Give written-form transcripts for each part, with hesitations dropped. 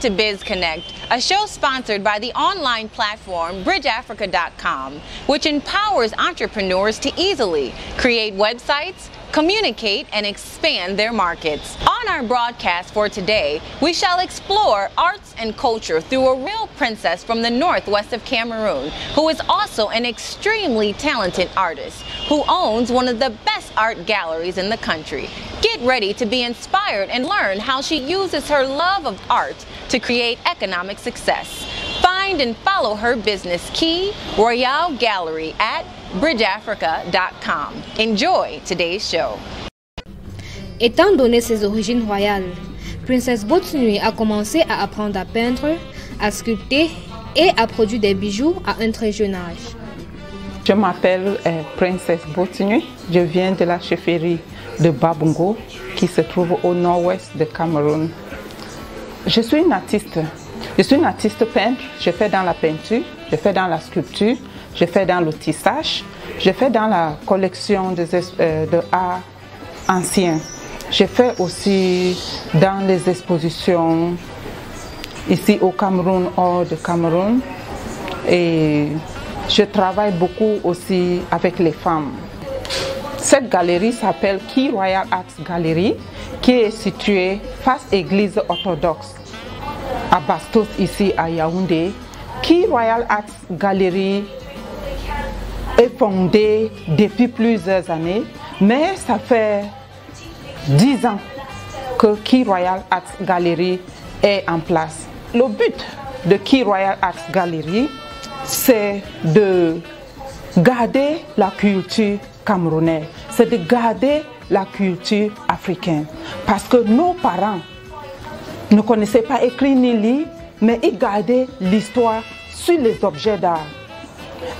to BizConnect, a show sponsored by the online platform BridgeAfrica.com, which empowers entrepreneurs to easily create websites, communicate, and expand their markets. On our broadcast for today, we shall explore arts and culture through a real princess from the northwest of Cameroon, who is also an extremely talented artist, who owns one of the best art galleries in the country. Get ready to be inspired and learn how she uses her love of art to create economic success. Find and follow her business, Key Royale Gallery, at BridgeAfrica.com. Enjoy today's show. Étant donné ses origines royales, Princesse Botunui a commencé à apprendre à peindre, à sculpter et à produire des bijoux à un très jeune âge. Je m'appelle Princesse Botunui. Je viens de la chefferie de Babungo qui se trouve au nord-ouest de Cameroun. Je suis une artiste. Je suis une artiste peintre. Je fais dans la peinture, je fais dans la sculpture, je fais dans le tissage, je fais dans la collection de art ancien. Je fais aussi dans les expositions ici au Cameroun, hors de Cameroun. Et je travaille beaucoup aussi avec les femmes. Cette galerie s'appelle Key Royal Arts Gallery, qui est située face église orthodoxe à Bastos, ici à Yaoundé. Key Royal Arts Gallery est fondée depuis plusieurs années, mais ça fait 10 ans que Key Royal Arts Gallery est en place. Le but de Key Royal Arts Gallery, c'est de garder la culture camerounaise, c'est de garder la culture africaine. Parce que nos parents ne connaissaient pas écrire ni lire, mais ils gardaient l'histoire sur les objets d'art.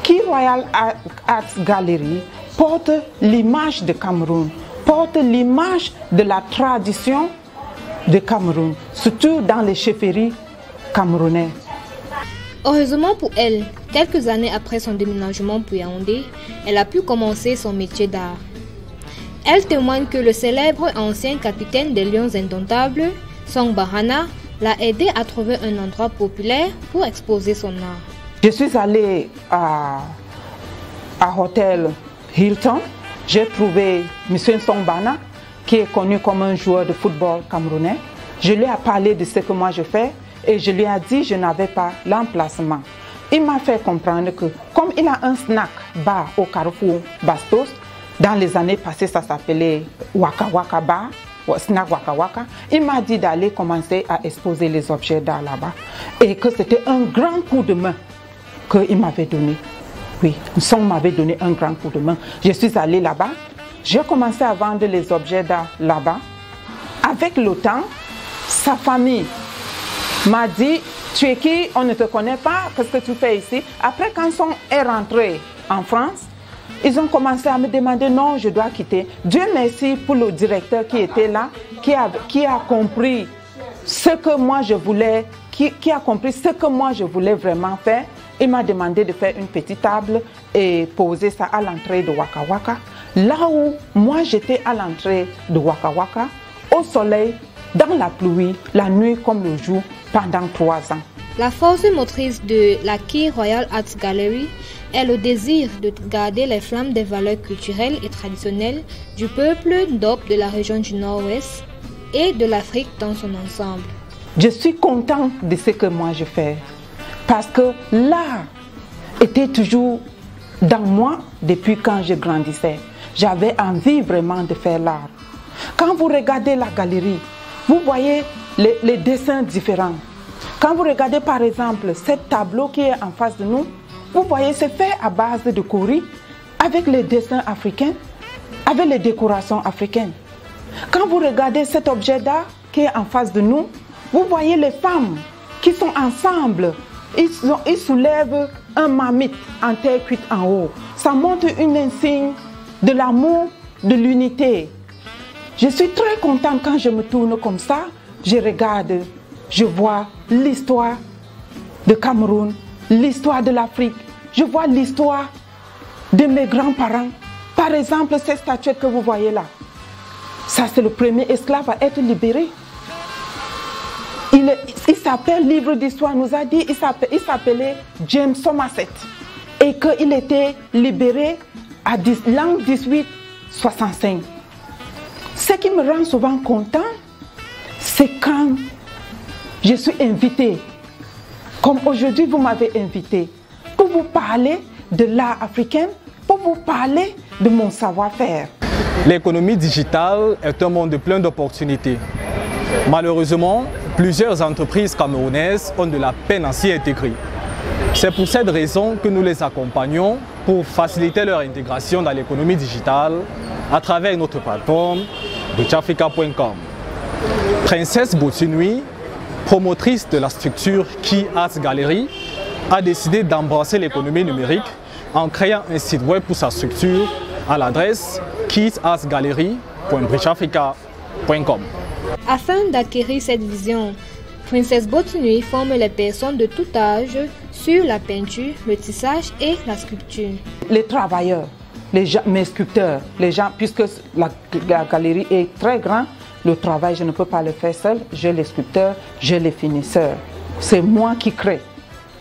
Key Royal Arts Gallery porte l'image de Cameroun, porte l'image de la tradition de Cameroun, surtout dans les chefferies camerounaises. Heureusement pour elle, quelques années après son déménagement pour Yaoundé, elle a pu commencer son métier d'art. Elle témoigne que le célèbre ancien capitaine des Lions Indomptables, Song Bahana, l'a aidé à trouver un endroit populaire pour exposer son art. Je suis allée à Hôtel Hilton. J'ai trouvé M. Song Bahana, qui est connu comme un joueur de football camerounais. Je lui ai parlé de ce que moi je fais et je lui ai dit que je n'avais pas l'emplacement. Il m'a fait comprendre que comme il a un snack bar au carrefour Bastos, dans les années passées ça s'appelait Waka Waka Bar, Snack Waka Waka, il m'a dit d'aller commencer à exposer les objets d'art là-bas et que c'était un grand coup de main qu'il m'avait donné. Oui, Song m'avait donné un grand coup de main. Je suis allée là-bas, j'ai commencé à vendre les objets d'art là-bas. Avec le temps, sa famille m'a dit, tu es qui? On ne te connaît pas, qu'est-ce que tu fais ici? Après, quand Song est rentré en France, ils ont commencé à me demander, non, je dois quitter. Dieu merci pour le directeur qui était là, qui a compris ce que moi je voulais, qui a compris ce que moi je voulais vraiment faire. Il m'a demandé de faire une petite table et poser ça à l'entrée de Waka Waka. Là où moi j'étais à l'entrée de Waka Waka, au soleil, dans la pluie, la nuit comme le jour, pendant 3 ans. La force motrice de la Key Royal Arts Gallery est le désir de garder les flammes des valeurs culturelles et traditionnelles du peuple noble de la région du Nord-Ouest et de l'Afrique dans son ensemble. Je suis contente de ce que moi je fais parce que l'art était toujours dans moi depuis quand je grandissais. J'avais envie vraiment de faire l'art. Quand vous regardez la galerie, vous voyez les dessins différents. Quand vous regardez par exemple ce tableau qui est en face de nous, vous voyez c'est fait à base de kori avec les dessins africains, avec les décorations africaines. Quand vous regardez cet objet d'art qui est en face de nous, vous voyez les femmes qui sont ensemble. Ils soulèvent un mamite en terre cuite en haut. Ça montre une insigne de l'amour, de l'unité. Je suis très contente quand je me tourne comme ça. Je regarde, je vois l'histoire de Cameroun, l'histoire de l'Afrique. Je vois l'histoire de mes grands-parents. Par exemple, cette statuette que vous voyez là. Ça, c'est le premier esclave à être libéré. Il s'appelle livre d'histoire, nous a dit, il s'appelait James Somerset et qu'il était libéré à l'an 1865. Ce qui me rend souvent content, c'est quand je suis invitée, comme aujourd'hui vous m'avez invité, pour vous parler de l'art africain, pour vous parler de mon savoir-faire. L'économie digitale est un monde plein d'opportunités. Malheureusement, plusieurs entreprises camerounaises ont de la peine à s'y intégrer. C'est pour cette raison que nous les accompagnons pour faciliter leur intégration dans l'économie digitale à travers notre plateforme bridgeafrica.com. Princesse Botunui, promotrice de la structure Key Arts Gallery, a décidé d'embrasser l'économie numérique en créant un site web pour sa structure à l'adresse keyartsgallery.bridgeafrica.com. Afin d'acquérir cette vision, Princesse Botunui forme les personnes de tout âge sur la peinture, le tissage et la sculpture. Les travailleurs, mes sculpteurs, les gens, puisque la galerie est très grande, le travail, je ne peux pas le faire seul. J'ai les sculpteurs, j'ai les finisseurs. C'est moi qui crée.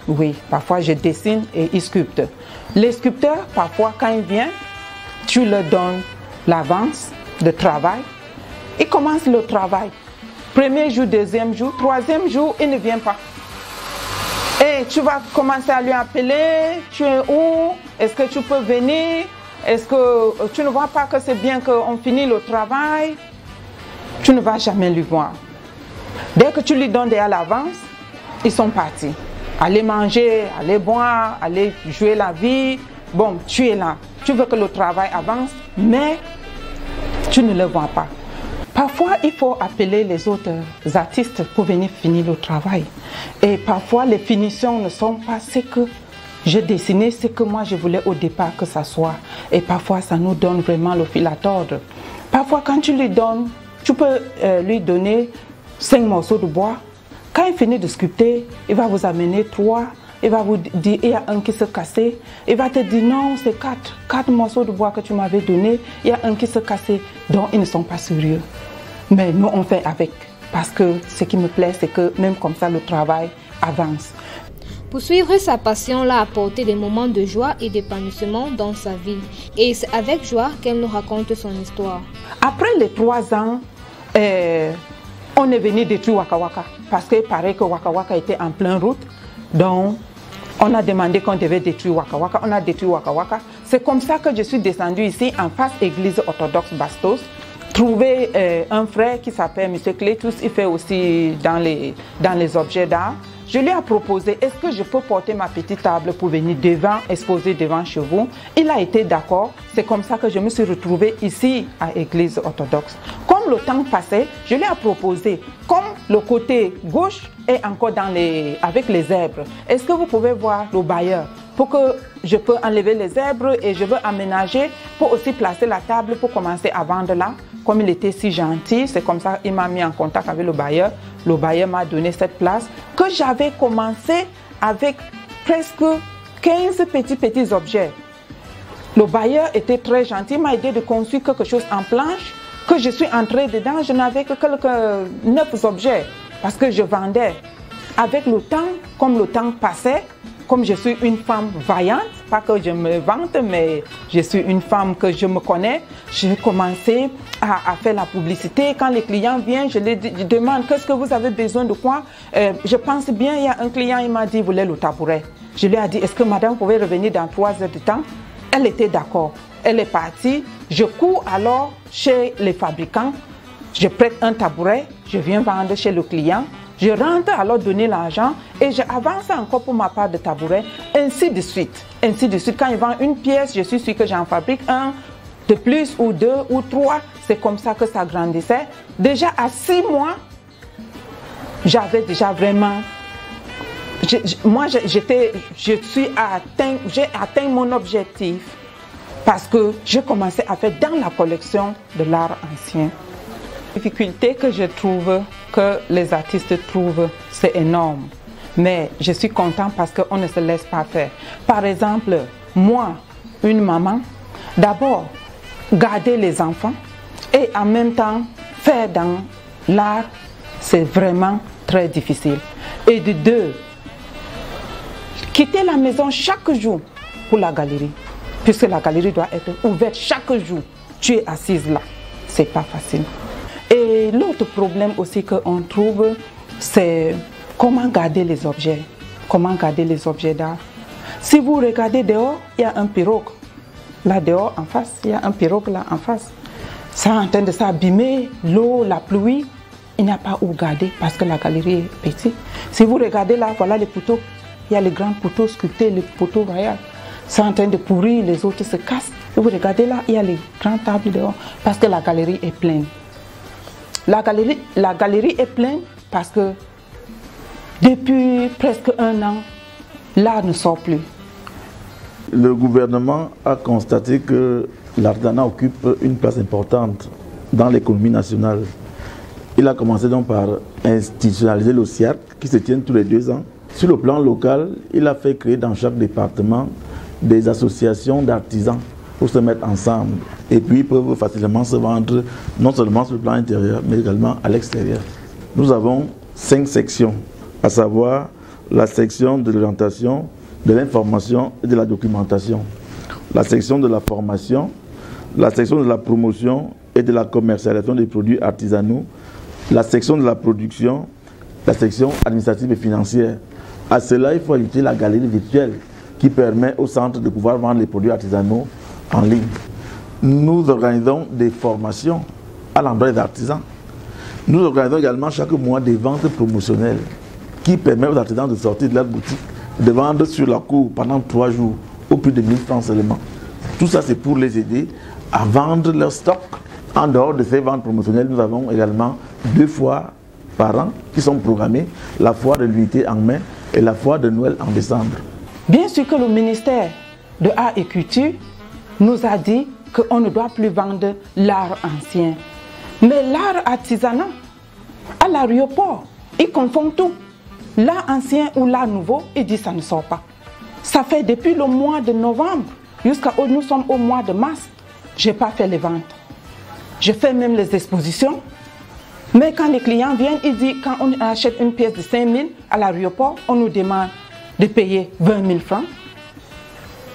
Oui, parfois je dessine et ils sculptent. Les sculpteurs, parfois quand ils viennent, tu leur donnes l'avance de travail. Ils commencent le travail. Premier jour, deuxième jour, troisième jour, il ne vient pas. Et tu vas commencer à lui appeler. Tu es où? Est-ce que tu peux venir? Est-ce que tu ne vois pas que c'est bien qu'on finisse le travail? Tu ne vas jamais lui voir. Dès que tu lui donnes à l'avance, ils sont partis. Aller manger, aller boire, aller jouer la vie. Bon, tu es là. Tu veux que le travail avance, mais tu ne le vois pas. Parfois, il faut appeler les autres artistes pour venir finir le travail. Et parfois, les finitions ne sont pas ce que j'ai dessiné, ce que moi je voulais au départ que ça soit. Et parfois, ça nous donne vraiment le fil à tordre. Parfois, quand tu lui donnes, tu peux lui donner 5 morceaux de bois. Quand il finit de sculpter, il va vous amener 3. Il va vous dire, il y a un qui s'est cassé. Il va te dire, non, c'est 4 morceaux de bois que tu m'avais donné. Il y a un qui s'est cassé. Donc, ils ne sont pas sérieux. Mais nous, on fait avec. Parce que ce qui me plaît, c'est que même comme ça, le travail avance. Poursuivre sa passion l'a apporté des moments de joie et d'épanouissement dans sa vie. Et c'est avec joie qu'elle nous raconte son histoire. Après les 3 ans, on est venu détruire Waka Waka. Parce qu'il paraît que Waka Waka était en pleine route. Donc, on a demandé qu'on devait détruire Waka Waka. On a détruit Waka Waka. C'est comme ça que je suis descendue ici, en face église orthodoxe Bastos. Trouver un frère qui s'appelle M. Clétus. Il fait aussi dans les objets d'art. Je lui ai proposé, est-ce que je peux porter ma petite table pour venir devant, exposer devant chez vous? Il a été d'accord. C'est comme ça que je me suis retrouvée ici à l'église orthodoxe. Comme le temps passait, je lui ai proposé, comme le côté gauche est encore avec les zèbres, est-ce que vous pouvez voir le bailleur pour que je peux enlever les zèbres et je veux aménager pour aussi placer la table pour commencer à vendre là. Comme il était si gentil, c'est comme ça qu'il m'a mis en contact avec le bailleur. Le bailleur m'a donné cette place que j'avais commencé avec presque 15 petits objets. Le bailleur était très gentil, m'a aidé de construire quelque chose en planche, que je suis entrée dedans, je n'avais que quelques 9 objets parce que je vendais. Avec le temps, comme le temps passait, comme je suis une femme vaillante, pas que je me vante, mais je suis une femme que je me connais, j'ai commencé à faire la publicité. Quand les clients viennent, je les demande qu'est-ce que vous avez besoin de quoi. Je pense bien, il y a un client, il m'a dit, il voulait le tabouret. Je lui ai dit, est-ce que madame pouvait revenir dans 3 heures de temps? Elle était d'accord. Elle est partie. Je cours alors chez les fabricants. Je prête un tabouret, je viens vendre chez le client. Je rentre alors donner l'argent et j'avance encore pour ma part de tabouret, ainsi de suite. Ainsi de suite. Quand il vend une pièce, je suis sûre que j'en fabrique un de plus ou 2 ou 3. C'est comme ça que ça grandissait. Déjà à 6 mois, j'avais déjà vraiment... j'ai atteint mon objectif parce que j'ai commencé à faire dans la collection de l'art ancien. La difficulté que je trouve, que les artistes trouvent, c'est énorme. Mais je suis contente parce qu'on ne se laisse pas faire. Par exemple, moi, une maman, d'abord, garder les enfants et en même temps faire dans l'art, c'est vraiment très difficile. Et de deux, quitter la maison chaque jour pour la galerie, puisque la galerie doit être ouverte chaque jour. Tu es assise là, c'est pas facile. Et l'autre problème aussi qu'on trouve, c'est comment garder les objets. Comment garder les objets d'art. Si vous regardez dehors, il y a un pirogue. Là dehors, en face, il y a un pirogue là en face. Ça est en train de s'abîmer, l'eau, la pluie. Il n'y a pas où garder parce que la galerie est petite. Si vous regardez là, voilà les poteaux. Il y a les grands poteaux sculptés, les poteaux royaux. C'est en train de pourrir, les autres se cassent. Si vous regardez là, il y a les grandes tables dehors parce que la galerie est pleine. La galerie est pleine parce que depuis presque un an, l'art ne sort plus. Le gouvernement a constaté que l'artisanat occupe une place importante dans l'économie nationale. Il a commencé donc par institutionnaliser l'OCIAC qui se tient tous les 2 ans. Sur le plan local, il a fait créer dans chaque département des associations d'artisans pour se mettre ensemble. Et puis ils peuvent facilement se vendre, non seulement sur le plan intérieur, mais également à l'extérieur. Nous avons 5 sections, à savoir la section de l'orientation, de l'information et de la documentation, la section de la formation, la section de la promotion et de la commercialisation des produits artisanaux, la section de la production, la section administrative et financière. À cela, il faut ajouter la galerie virtuelle qui permet au centre de pouvoir vendre les produits artisanaux en ligne. Nous organisons des formations à l'endroit des artisans. Nous organisons également chaque mois des ventes promotionnelles qui permettent aux artisans de sortir de leur boutique, de vendre sur la cour pendant 3 jours au prix de 1000 francs seulement. Tout ça, c'est pour les aider à vendre leur stock. En dehors de ces ventes promotionnelles, nous avons également 2 foires par an qui sont programmées, la foire de l'unité en mai et la foire de Noël en décembre. Bien sûr que le ministère de Art et Culture nous a dit qu'on ne doit plus vendre l'art ancien. Mais l'art artisanal, à l'aéroport, ils confondent tout. L'art ancien ou l'art nouveau, ils disent que ça ne sort pas. Ça fait depuis le mois de novembre jusqu'à nous sommes au mois de mars, je n'ai pas fait les ventes. Je fais même les expositions. Mais quand les clients viennent, ils disent quand on achète une pièce de 5 000 à l'aéroport, on nous demande de payer 20 000 francs.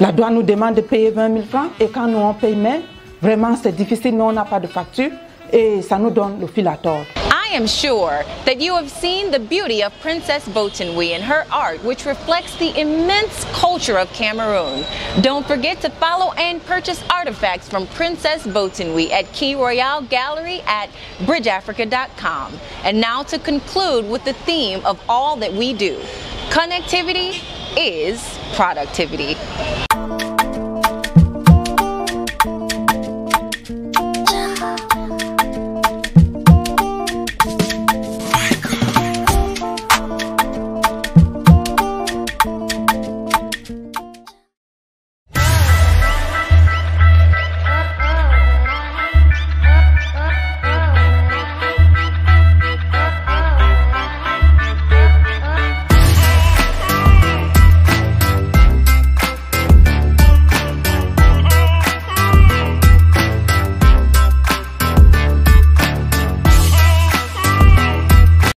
La douane nous demande de payer 20 000 francs et quand nous on paye même, vraiment c'est difficile, nous on n'a pas de facture et ça nous donne le fil à tordre. I am sure that you have seen the beauty of Princess Botinwe and her art, which reflects the immense culture of Cameroon. Don't forget to follow and purchase artifacts from Princess Botinwe at Key Royale Gallery at bridgeafrica.com. And now to conclude with the theme of all that we do. Connectivity is productivity.